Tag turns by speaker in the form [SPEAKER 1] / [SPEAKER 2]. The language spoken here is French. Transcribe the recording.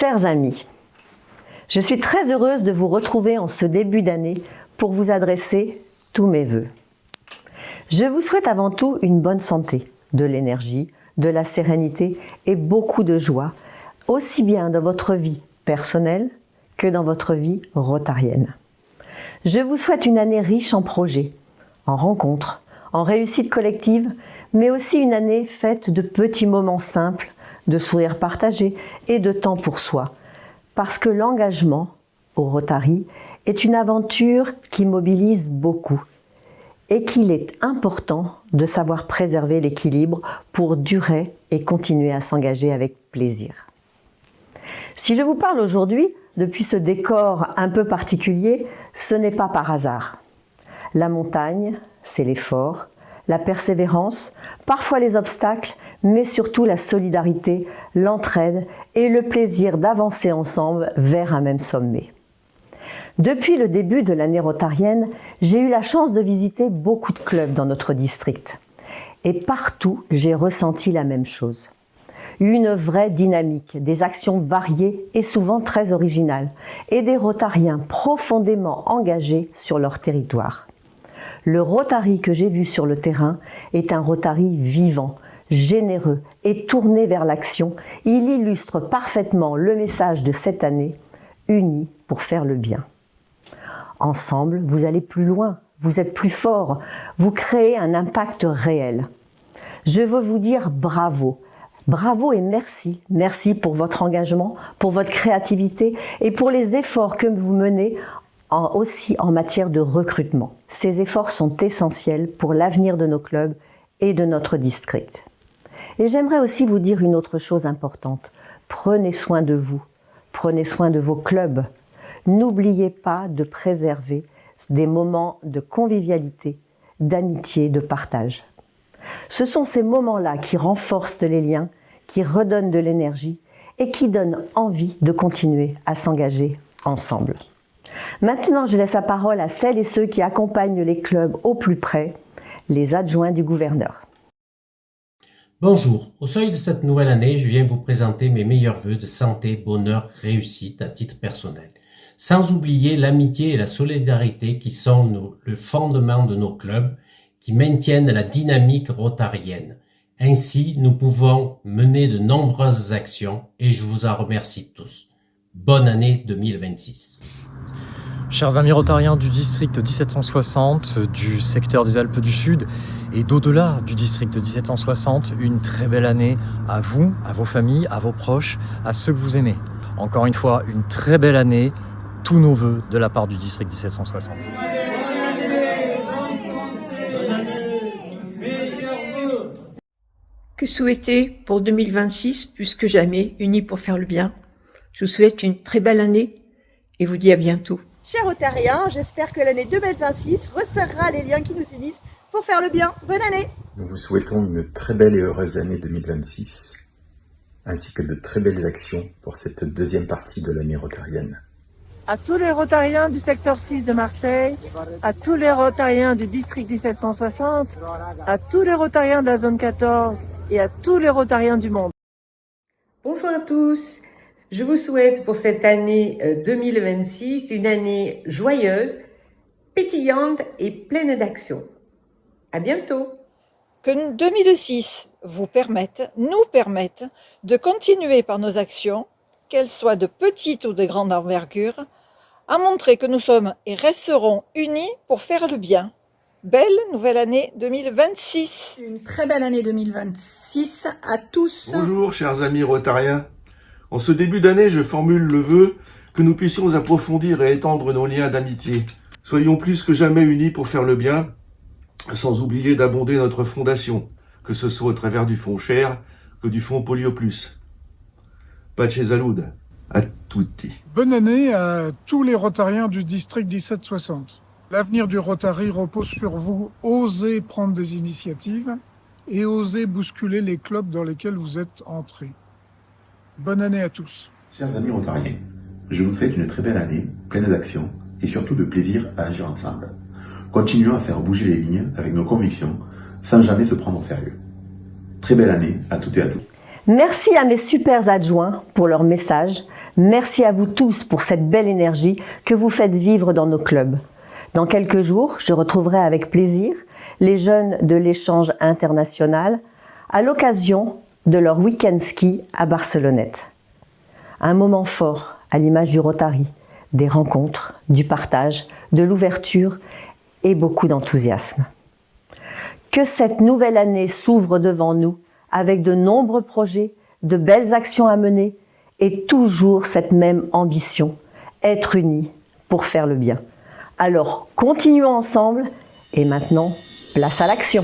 [SPEAKER 1] Chers amis, je suis très heureuse de vous retrouver en ce début d'année pour vous adresser tous mes vœux. Je vous souhaite avant tout une bonne santé, de l'énergie, de la sérénité et beaucoup de joie, aussi bien dans votre vie personnelle que dans votre vie rotarienne. Je vous souhaite une année riche en projets, en rencontres, en réussites collectives, mais aussi une année faite de petits moments simples, de sourires partagés et de temps pour soi. Parce que l'engagement au Rotary est une aventure qui mobilise beaucoup et qu'il est important de savoir préserver l'équilibre pour durer et continuer à s'engager avec plaisir. Si je vous parle aujourd'hui depuis ce décor un peu particulier, ce n'est pas par hasard. La montagne, c'est l'effort, la persévérance, parfois les obstacles, mais surtout la solidarité, l'entraide et le plaisir d'avancer ensemble vers un même sommet. Depuis le début de l'année rotarienne, j'ai eu la chance de visiter beaucoup de clubs dans notre district. Et partout, j'ai ressenti la même chose. Une vraie dynamique, des actions variées et souvent très originales, et des rotariens profondément engagés sur leur territoire. Le Rotary que j'ai vu sur le terrain est un Rotary vivant, généreux et tourné vers l'action. Il illustre parfaitement le message de cette année, unis pour faire le bien. Ensemble, vous allez plus loin, vous êtes plus forts, vous créez un impact réel. Je veux vous dire bravo. Bravo et merci. Merci pour votre engagement, pour votre créativité et pour les efforts que vous menez aussi en matière de recrutement. Ces efforts sont essentiels pour l'avenir de nos clubs et de notre district. Et j'aimerais aussi vous dire une autre chose importante. Prenez soin de vous, prenez soin de vos clubs. N'oubliez pas de préserver des moments de convivialité, d'amitié, de partage. Ce sont ces moments-là qui renforcent les liens, qui redonnent de l'énergie et qui donnent envie de continuer à s'engager ensemble. Maintenant, je laisse la parole à celles et ceux qui accompagnent les clubs au plus près, les adjoints du gouverneur.
[SPEAKER 2] Bonjour, au seuil de cette nouvelle année, je viens vous présenter mes meilleurs vœux de santé, bonheur, réussite à titre personnel. Sans oublier l'amitié et la solidarité qui sont le fondement de nos clubs, qui maintiennent la dynamique rotarienne. Ainsi, nous pouvons mener de nombreuses actions et je vous en remercie tous. Bonne année 2026.
[SPEAKER 3] Chers amis rotariens du district 1760, du secteur des Alpes du Sud et d'au-delà du district 1760, une très belle année à vous, à vos familles, à vos proches, à ceux que vous aimez. Encore une fois, une très belle année, tous nos vœux de la part du district 1760.
[SPEAKER 4] Que souhaiter pour 2026, plus que jamais, unis pour faire le bien? Je vous souhaite une très belle année et vous dis à bientôt.
[SPEAKER 5] Chers Rotariens, j'espère que l'année 2026 resserrera les liens qui nous unissent pour faire le bien. Bonne année!
[SPEAKER 6] Nous vous souhaitons une très belle et heureuse année 2026, ainsi que de très belles actions pour cette deuxième partie de l'année rotarienne.
[SPEAKER 7] À tous les Rotariens du secteur 6 de Marseille, à tous les Rotariens du district 1760, à tous les Rotariens de la zone 14 et à tous les Rotariens du monde.
[SPEAKER 8] Bonjour à tous, je vous souhaite pour cette année 2026 une année joyeuse, pétillante et pleine d'action. À bientôt.
[SPEAKER 4] Que 2006 nous permette de continuer par nos actions, qu'elles soient de petite ou de grande envergure, à montrer que nous sommes et resterons unis pour faire le bien. Belle nouvelle année 2026.
[SPEAKER 9] Une très belle année 2026 à tous.
[SPEAKER 10] Bonjour chers amis rotariens. En ce début d'année, je formule le vœu que nous puissions approfondir et étendre nos liens d'amitié. Soyons plus que jamais unis pour faire le bien, sans oublier d'abonder notre fondation, que ce soit au travers du fonds Cher que du fonds Polio Plus. Pace salud à tutti.
[SPEAKER 11] Bonne année à tous les Rotariens du district 1760. L'avenir du Rotary repose sur vous. Osez prendre des initiatives et osez bousculer les clubs dans lesquels vous êtes entrés. Bonne année à tous.
[SPEAKER 12] Chers amis rotariens, je vous souhaite une très belle année, pleine d'actions et surtout de plaisir à agir ensemble. Continuons à faire bouger les lignes avec nos convictions, sans jamais se prendre au sérieux. Très belle année à toutes et à tous.
[SPEAKER 1] Merci à mes super adjoints pour leurs messages. Merci à vous tous pour cette belle énergie que vous faites vivre dans nos clubs. Dans quelques jours, je retrouverai avec plaisir les jeunes de l'échange international à l'occasion de leur week-end ski à Barcelonnette. Un moment fort à l'image du Rotary, des rencontres, du partage, de l'ouverture et beaucoup d'enthousiasme. Que cette nouvelle année s'ouvre devant nous avec de nombreux projets, de belles actions à mener et toujours cette même ambition, être unis pour faire le bien. Alors, continuons ensemble et maintenant, place à l'action.